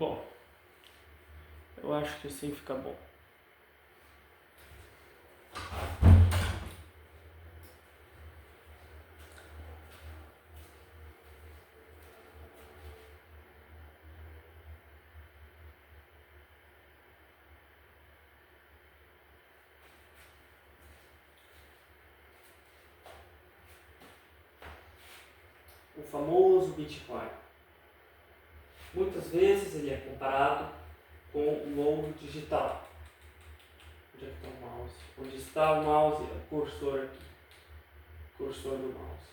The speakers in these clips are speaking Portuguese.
Bom, eu acho que assim fica bom. O famoso Bitcoin. Muitas vezes ele é comparado com o ouro digital. Onde é que está o mouse? Onde está o mouse? O cursor aqui. O cursor do mouse.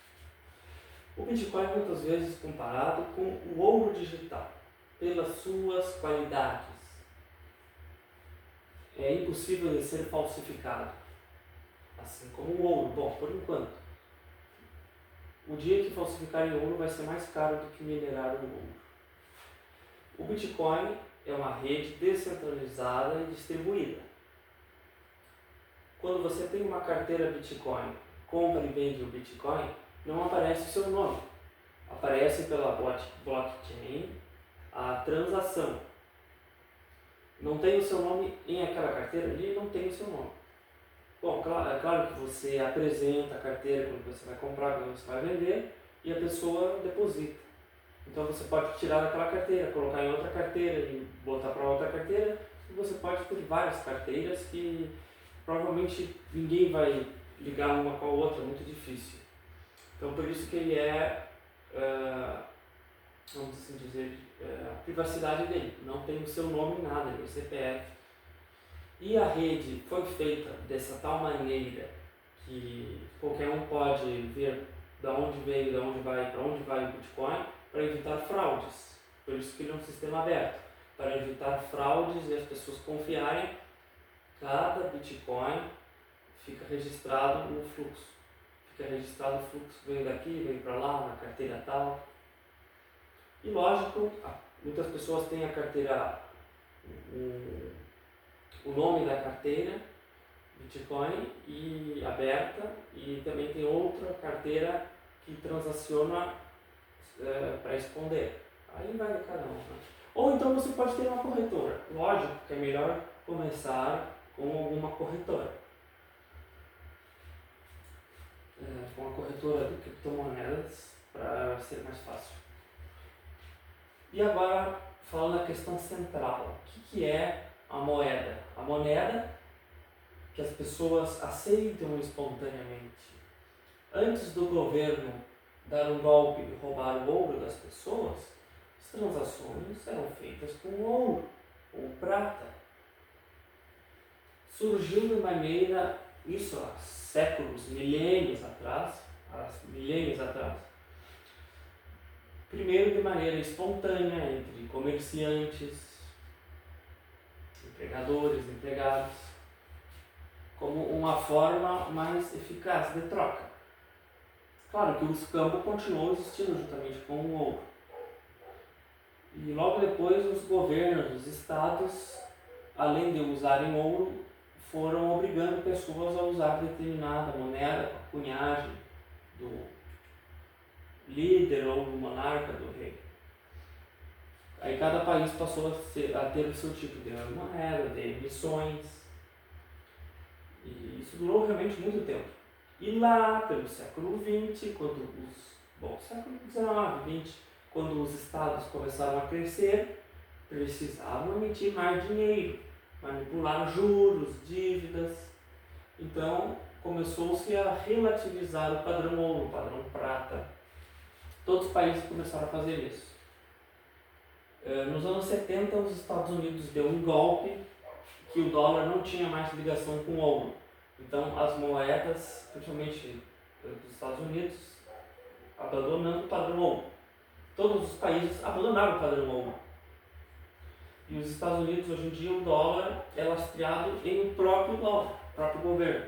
O Bitcoin é muitas vezes comparado com o ouro digital, pelas suas qualidades. É impossível de ser falsificado, assim como o ouro. Bom, por enquanto. O dia que falsificarem ouro vai ser mais caro do que minerar o ouro. O Bitcoin é uma rede descentralizada e distribuída. Quando você tem uma carteira Bitcoin, compra e vende o Bitcoin, não aparece o seu nome. Aparece pela blockchain a transação. Não tem o seu nome em aquela carteira ali, não tem o seu nome. Bom, é claro que você apresenta a carteira quando você vai comprar, quando você vai vender, e a pessoa deposita. Então você pode tirar daquela carteira, colocar em outra carteira e botar para outra carteira, e você pode ter várias carteiras que provavelmente ninguém vai ligar uma com a outra, é muito difícil. Então por isso que ele é, vamos assim dizer, a privacidade dele, não tem o seu nome em nada, nem o CPF. E a rede foi feita dessa tal maneira que qualquer um pode ver de onde veio, de onde vai, para onde vai o Bitcoin, para evitar fraudes. Por isso que ele é um sistema aberto, para evitar fraudes e as pessoas confiarem. Cada Bitcoin fica registrado no fluxo. Fica registrado o fluxo, vem daqui, vem para lá, na carteira tal. E lógico, muitas pessoas têm a carteira, o nome da carteira Bitcoin e aberta, e também tem outra carteira que transaciona para esconder. Aí vai de cada um. Né? Ou então você pode ter uma corretora. Lógico que é melhor começar com alguma corretora. Com a corretora de criptomoedas para ser mais fácil. E agora, falando da questão central. O que é a moeda? A moneda que as pessoas aceitam espontaneamente. Antes do governo dar um golpe e roubar o ouro das pessoas, as transações eram feitas com ouro ou prata. Surgiu de maneira, isso há séculos, milênios atrás, primeiro de maneira espontânea entre comerciantes, empregadores, empregados, como uma forma mais eficaz de troca. Claro que o escambo continuou existindo juntamente com o ouro. E logo depois os governos, os estados, além de usarem ouro, foram obrigando pessoas a usar determinada moeda, a cunhagem do líder ou do monarca, do rei. Aí cada país passou a ter o seu tipo de moeda, de emissões. E isso durou realmente muito tempo. E lá pelo século XX, século XIX, XX, quando os estados começaram a crescer, precisavam emitir mais dinheiro, manipular juros, dívidas. Então começou-se a relativizar o padrão ouro, o padrão prata. Todos os países começaram a fazer isso. Nos anos 70, os Estados Unidos deu um golpe que o dólar não tinha mais ligação com o ouro. Então as moedas, principalmente dos Estados Unidos, abandonando o padrão ouro. Todos os países abandonaram o padrão ouro. E os Estados Unidos, hoje em dia, o dólar é lastreado em o próprio dólar, o próprio governo.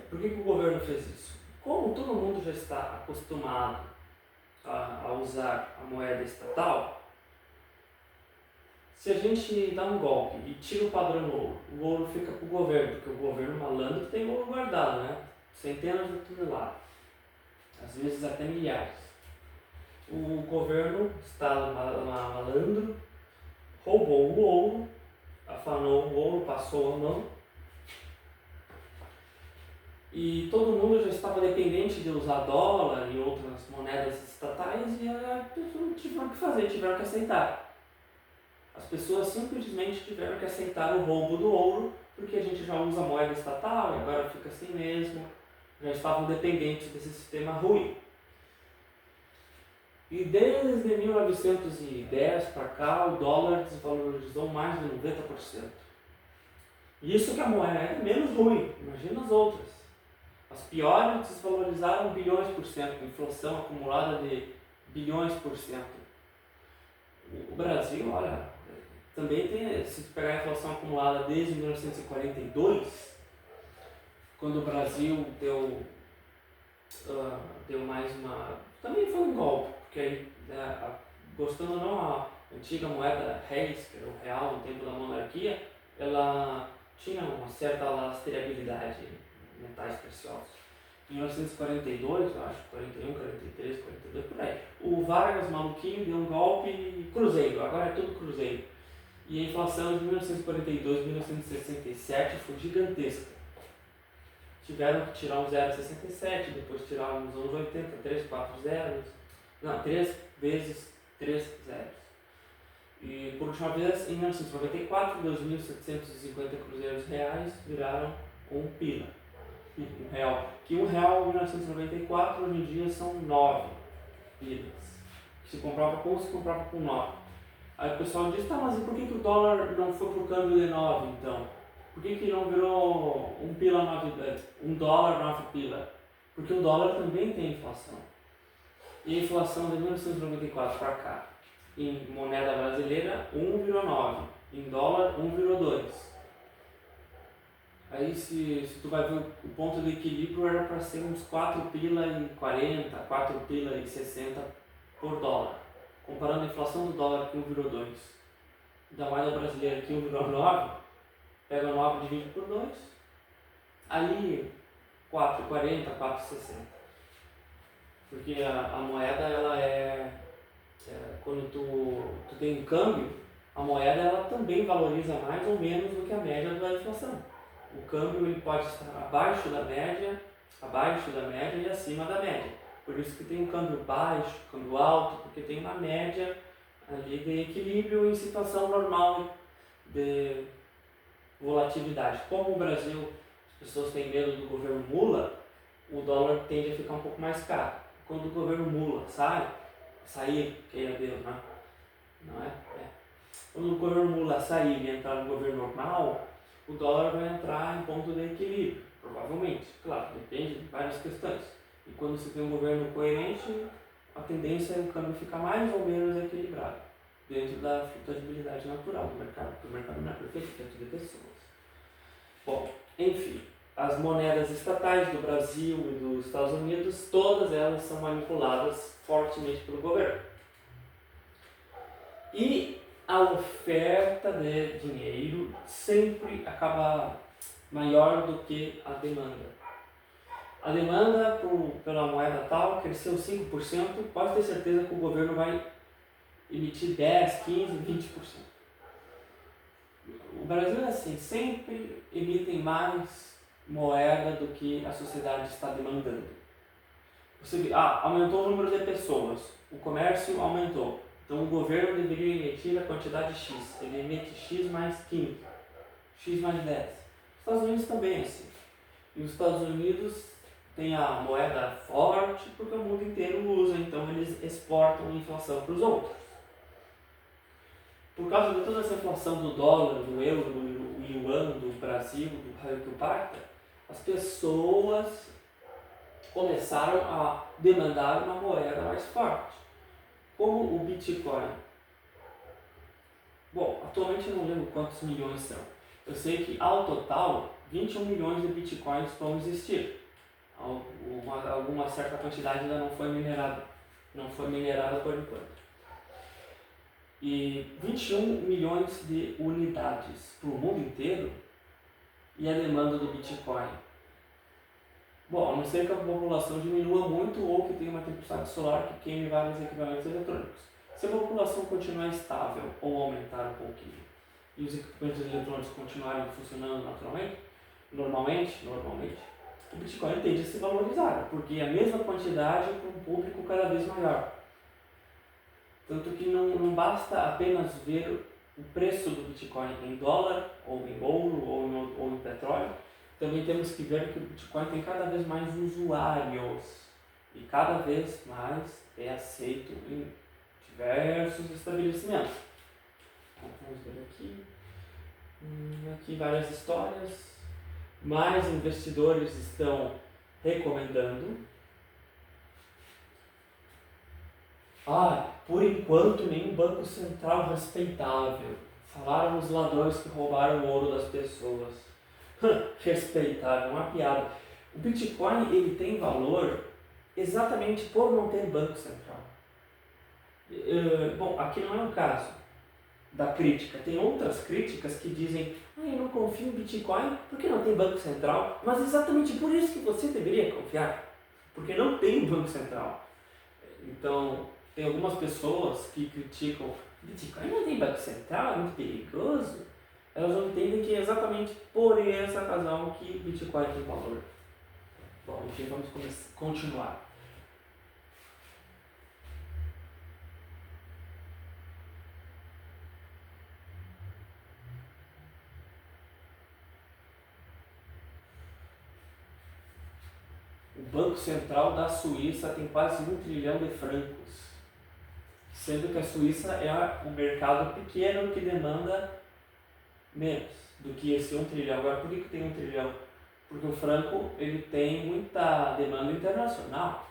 Por que o governo fez isso? Como todo mundo já está acostumado a usar a moeda estatal, se a gente dá um golpe e tira o padrão ouro, o ouro fica para o governo, porque o governo malandro tem ouro guardado, né? Centenas de toneladas, às vezes até milhares. o governo, Estado malandro, roubou o ouro, afanou o ouro, passou a mão, e todo mundo já estava dependente de usar dólar e outras moedas estatais, e as pessoas não tiveram o que fazer, tiveram que aceitar. As pessoas simplesmente tiveram que aceitar o roubo do ouro, porque a gente já usa moeda estatal e agora fica assim mesmo. Já estavam dependentes desse sistema ruim. E desde 1910 para cá, o dólar desvalorizou mais de 90%. Isso que a moeda é menos ruim, imagina as outras. As piores desvalorizaram bilhões por cento, inflação acumulada de bilhões por cento. O Brasil, olha, também tem, se pegar a inflação acumulada desde 1942, quando o Brasil deu mais uma... Também foi um golpe, porque aí, gostando ou não, a antiga moeda réis, que era o real no tempo da monarquia, ela tinha uma certa lastreabilidade em metais preciosos. Em 1942, eu acho, 41, 43, 42, por aí, o Vargas, maluquinho, deu um golpe e cruzeiro, agora é tudo cruzeiro. E a inflação de 1942 a 1967 foi gigantesca. Tiveram que tirar um 0,67, depois tiraram nos anos 80, 3, 4 zeros. Não, 3 vezes 3 zeros. E por última vez, em 1994, 2.750 cruzeiros reais viraram um pila. Um real. Que um real em 1994, hoje em dia, são 9 pilas. Se comprava com 1, se comprava com 9. Aí o pessoal diz, tá, mas e por que o dólar não foi pro câmbio de 9 então? Por que não virou um dólar 9 pila? Porque o dólar também tem inflação. E a inflação de 1994 para cá, em moeda brasileira, 1 virou 9. Em dólar, 1 virou 2. Aí se tu vai ver o ponto de equilíbrio era para ser uns 4 pila e 40, 4 pila e 60 por dólar. Comparando a inflação do dólar que 1 virou 2, da moeda brasileira que 1 virou 9, pega 9 e divide por 2, ali 4,40, 4,60. Porque a moeda, ela quando tu tem um câmbio, a moeda ela também valoriza mais ou menos do que a média da inflação. O câmbio ele pode estar abaixo da média e acima da média. Por isso que tem um câmbio baixo, câmbio alto, porque tem uma média ali de equilíbrio em situação normal de volatilidade. Como o Brasil, as pessoas têm medo do governo Mula, o dólar tende a ficar um pouco mais caro. Quando o governo Mula sair, queira Deus, né? Não é? Quando o governo Mula sair e entrar no governo normal, o dólar vai entrar em ponto de equilíbrio, provavelmente. Claro, depende de várias questões. E quando você tem um governo coerente, a tendência é o câmbio ficar mais ou menos equilibrado, dentro da flutuabilidade natural do mercado, porque o mercado não é perfeito, é feito de pessoas. Bom, enfim, as moedas estatais do Brasil e dos Estados Unidos, todas elas são manipuladas fortemente pelo governo. E a oferta de dinheiro sempre acaba maior do que a demanda. A demanda pela moeda tal cresceu 5%, pode ter certeza que o governo vai emitir 10, 15, 20%. O Brasil é assim, sempre emitem mais moeda do que a sociedade está demandando. Você vê, aumentou o número de pessoas, o comércio aumentou, então o governo deveria emitir a quantidade X, ele emite X mais 15, X mais 10. Os Estados Unidos também é assim. E os Estados Unidos têm a moeda forte porque o mundo inteiro usa, então eles exportam a inflação para os outros. Por causa de toda essa inflação do dólar, do euro, do yuan, do Brasil, do raio que o parta, as pessoas começaram a demandar uma moeda mais forte, como o Bitcoin. Bom, atualmente eu não lembro quantos milhões são. Eu sei que ao total 21 milhões de Bitcoins vão existir. Alguma certa quantidade ainda não foi minerada por enquanto. E 21 milhões de unidades para o mundo inteiro e a demanda do Bitcoin. Bom, a não ser que a população diminua muito ou que tenha uma tempestade solar que queime vários equipamentos eletrônicos. Se a população continuar estável ou aumentar um pouquinho e os equipamentos eletrônicos continuarem funcionando normalmente, o Bitcoin tende a se valorizar, porque é a mesma quantidade para um público cada vez maior. Tanto que não basta apenas ver o preço do Bitcoin em dólar, ou em ouro, ou em petróleo. Também temos que ver que o Bitcoin tem cada vez mais usuários e cada vez mais é aceito em diversos estabelecimentos. Então, vamos ver aqui. Aqui várias histórias. Mais investidores estão recomendando. Por enquanto nenhum banco central respeitável. Falaram os ladrões que roubaram o ouro das pessoas. Respeitável, uma piada. O Bitcoin ele tem valor exatamente por não ter banco central. Bom, aqui não é um caso da crítica. Tem outras críticas que dizem eu não confio em Bitcoin porque não tem banco central. Mas exatamente por isso que você deveria confiar. Porque não tem banco central. Então, tem algumas pessoas que criticam Bitcoin não tem banco central, é muito perigoso. Elas não entendem que é exatamente por essa razão que Bitcoin tem valor. Bom, enfim, vamos continuar. O Banco Central da Suíça tem quase 1 trilhão de francos, sendo que a Suíça é um mercado pequeno que demanda menos do que esse 1 trilhão. Agora, por que tem 1 trilhão? Porque o franco ele tem muita demanda internacional.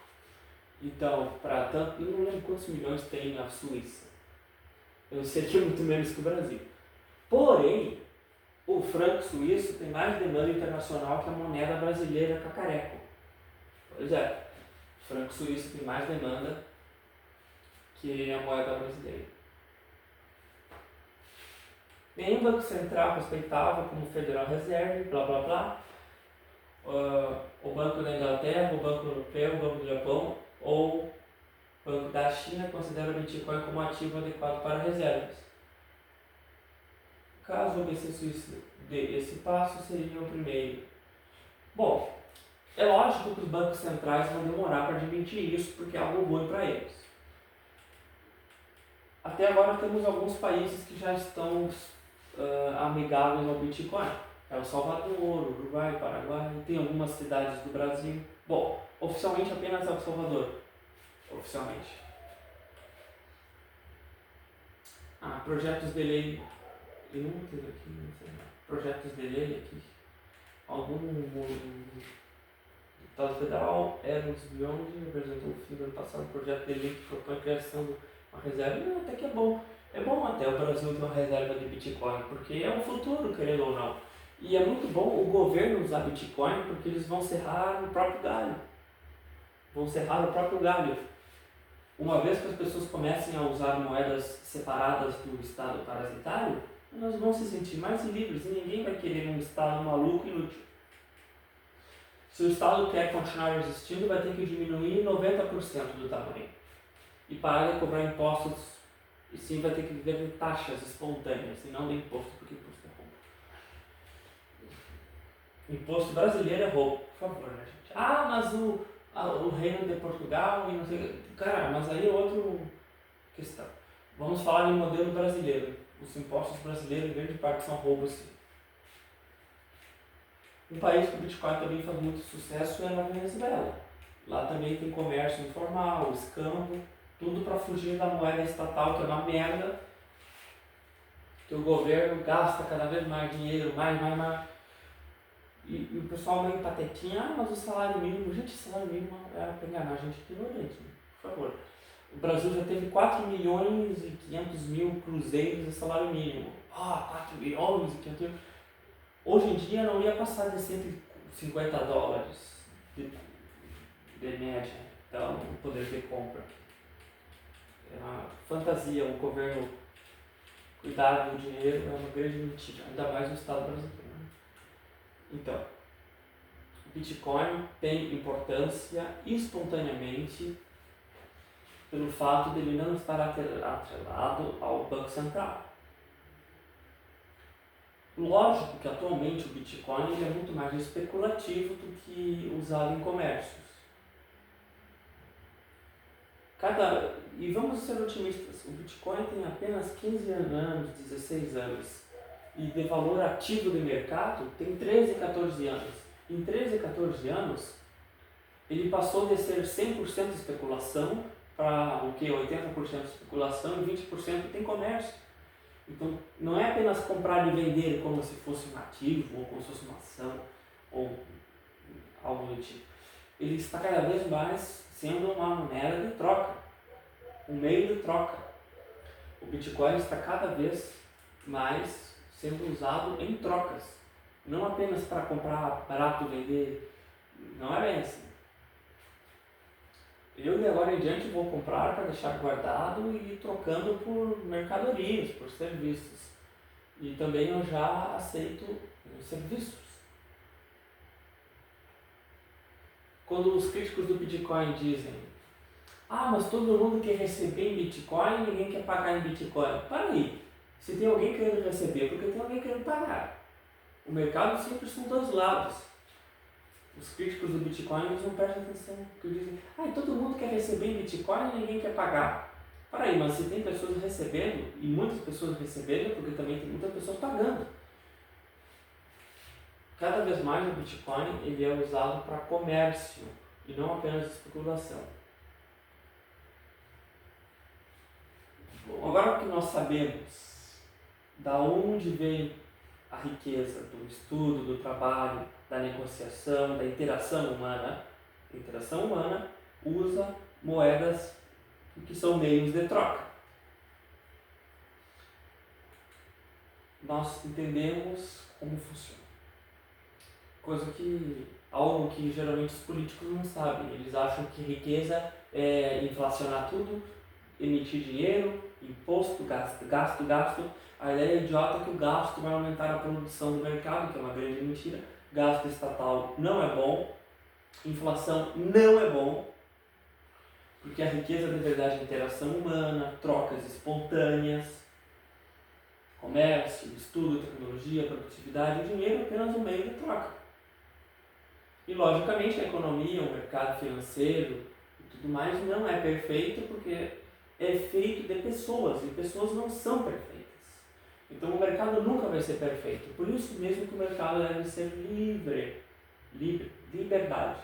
Então, para tanto, eu não lembro quantos milhões tem na Suíça. Eu sei que é muito menos que o Brasil. Porém, o franco suíço tem mais demanda internacional que a moneda brasileira cacareco. Pois é, o franco suíço tem mais demanda que a moeda brasileira. Nenhum banco central respeitável como o Federal Reserve, blá blá blá, o Banco da Inglaterra, o Banco Europeu, o Banco do Japão ou o Banco da China considera o Bitcoin como ativo adequado para reservas. Caso o BC Suíço dê esse passo, seria o primeiro. Bom, é lógico que os bancos centrais vão demorar para admitir isso, porque é algo ruim para eles. Até agora temos alguns países que já estão amigáveis ao Bitcoin. El Salvador, Uruguai, Paraguai, tem algumas cidades do Brasil. Bom, oficialmente apenas El Salvador. Oficialmente. Projetos de lei. Eu não tenho aqui, não sei. Projetos de lei aqui. Algum deputado federal, Eros Biondi, apresentou no fim do ano passado um projeto de lei que propõe a criação de uma reserva. Até que é bom. É bom até o Brasil ter uma reserva de Bitcoin, porque é o futuro, querendo ou não. E é muito bom o governo usar Bitcoin, porque eles vão serrar o próprio galho. Uma vez que as pessoas comecem a usar moedas separadas do Estado parasitário, elas vão se sentir mais livres e ninguém vai querer um Estado maluco e inútil. Se o Estado quer continuar existindo, vai ter que diminuir 90% do tamanho e parar de cobrar impostos. E sim, vai ter que viver de taxas espontâneas e não de imposto, porque imposto é roubo. Imposto brasileiro é roubo, por favor, né, gente? Mas o reino de Portugal e não sei. Cara, mas aí é outra questão. Vamos falar em modelo brasileiro. Os impostos brasileiros, em grande parte, são roubos, sim. Um país que o Bitcoin também faz muito sucesso é na Venezuela. Lá também tem comércio informal, escambo, tudo para fugir da moeda estatal, que é uma merda, que o governo gasta cada vez mais dinheiro, mais. E o pessoal meio patetinha, mas o salário mínimo, gente, o salário mínimo é para enganar a gente ignorante, né? Por favor. O Brasil já teve 4 milhões e 500 mil cruzeiros de salário mínimo. 4 milhões e 500 mil. Hoje em dia não ia passar de 150 dólares de média, então, o poder de compra. É uma fantasia, o governo cuidar do dinheiro é uma grande mentira, ainda mais no Estado brasileiro. Então, o Bitcoin tem importância espontaneamente pelo fato dele não estar atrelado ao Banco Central. Lógico que atualmente o Bitcoin ele é muito mais especulativo do que usado em comércios. E vamos ser otimistas, o Bitcoin tem apenas 15 anos, 16 anos, e de valor ativo de mercado tem 13, 14 anos. Em 13, 14 anos, ele passou de ser 100% especulação para o que? 80% especulação e 20% tem comércio. Então, não é apenas comprar e vender como se fosse um ativo, ou como se fosse uma ação, ou algo do tipo. Ele está cada vez mais sendo uma moneda de troca, um meio de troca. O Bitcoin está cada vez mais sendo usado em trocas, não apenas para comprar barato e vender, não é bem assim. Eu de agora em diante vou comprar para deixar guardado e ir trocando por mercadorias, por serviços. E também eu já aceito serviços. Quando os críticos do Bitcoin dizem: ah, mas todo mundo quer receber em Bitcoin e ninguém quer pagar em Bitcoin. Para aí, se tem alguém querendo receber, porque tem alguém querendo pagar. O mercado sempre são dois lados. Os críticos do Bitcoin eles não prestam atenção, porque dizem: ah, todo mundo quer receber em Bitcoin e ninguém quer pagar. Para aí, mas se tem pessoas recebendo, e muitas pessoas recebendo, é porque também tem muitas pessoas pagando. Cada vez mais o Bitcoin ele é usado para comércio e não apenas especulação. Bom, agora que nós sabemos da onde vem a riqueza do estudo, do trabalho, da negociação, da interação humana, a interação humana usa moedas que são meios de troca. Nós entendemos como funciona. Algo que geralmente os políticos não sabem. Eles acham que riqueza é inflacionar tudo, emitir dinheiro, imposto, gasto. A ideia idiota é que o gasto vai aumentar a produção do mercado, que é uma grande mentira. Gasto estatal não é bom, inflação não é bom, porque a riqueza de verdade é interação humana, trocas espontâneas, comércio, estudo, tecnologia, produtividade. O dinheiro é apenas um meio de troca. E logicamente a economia, o mercado financeiro e tudo mais não é perfeito porque é feito de pessoas e pessoas não são perfeitas. Então o mercado nunca vai ser perfeito. Por isso mesmo que o mercado deve ser livre, liberdade.